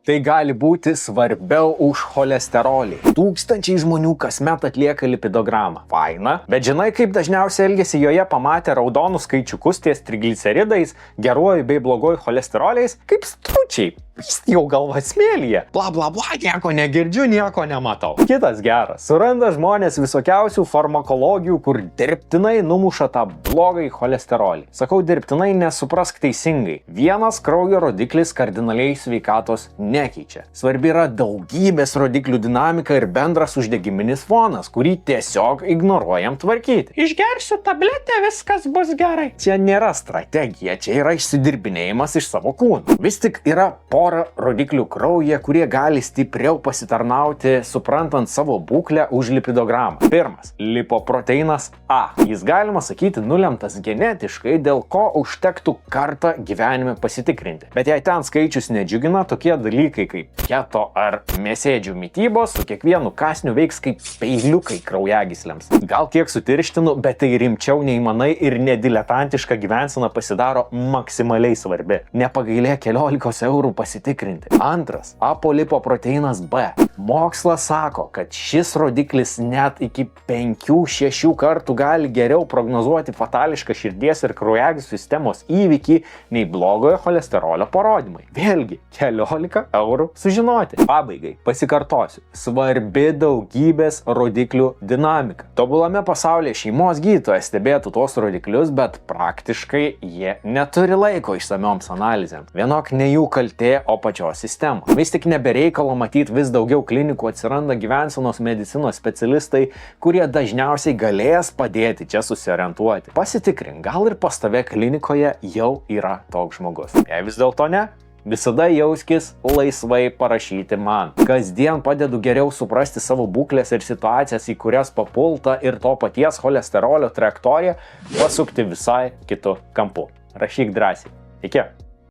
Tai gali būti svarbiau už cholesterolį. Tūkstančiai žmonių kasmet atlieka lipidogramą. Faina, bet žinai, kaip dažniausiai elgesi joje pamatę raudonus skaičiukus ties trigliceridais, geruoju bei bloguoju cholesteroliais, kaip stručiai. Jis jau galva smėlyje. Bla bla bla, nieko negirdžiu, nieko nematau. Kitas geras. Suranda žmonės visokiausių farmakologijų, kur dirbtinai numuša tą blogą cholesterolį. Sakau dirbtinai, nesuprask teisingai. Vienas kraujo rodiklis kardinaliai sveikatos nekeičia. Svarbi yra daugybės rodiklių dinamika ir bendras uždegiminis fonas, kurį tiesiog ignoruojam tvarkyti. Išgersiu tabletę, viskas bus gerai. Čia nėra strategija, čia yra išsidirbinėjimas iš savo kūno. Vis tik yra pora rodiklių kraujyje, kurie gali stipriau pasitarnauti, suprantant savo būklę už lipidogramą. Pirmas – lipoproteinas A. Jis galima sakyti nulemtas genetiškai, dėl ko užtektų kartą gyvenime pasitikrinti. Bet jei ten skaičius nedžiugina, tokie dalykai kaip keto ar mėsėdžių mitybos su kiekvienu kąsniu veiks kaip peiliukai kraujagyslėms. Gal kiek sutirštinu, bet tai rimčiau nei manai ir nediletantiška gyvensena pasidaro maksimaliai svarbi. Nepagailėk 11 eurų pasitikrinti. Antras – apolipoproteinas B. Mokslas sako, kad šis rodiklis net iki 5-6 kartų gali geriau prognozuoti fatališką širdies ir kraujagyslių sistemos įvykį nei blogojo cholesterolio parodymai. Vėlgi, 14 eurų sužinoti. Pabaigai, pasikartosiu. Svarbi daugybės rodiklių dinamika. Tobulame pasaulyje šeimos gydytojas stebėtų tuos rodiklius, bet praktiškai jie neturi laiko išsamioms analizėms. Vienok ne jų kaltė, o pačios sistemos. Vis tik nebereikalo matyti vis daugiau klinikų atsiranda gyvensenos medicinos specialistai, kurie dažniausiai galės padėti čia susiorientuoti. Pasitikrink, gal ir pas tave klinikoje jau yra toks žmogus. Jei vis dėlto ne, visada jauskis laisvai parašyti man. Kasdien padedu geriau suprasti savo būklės ir situacijas, į kurias papulta ir to paties cholesterolio trajektoriją pasukti visai kitu kampu. Rašyk drąsiai. Iki.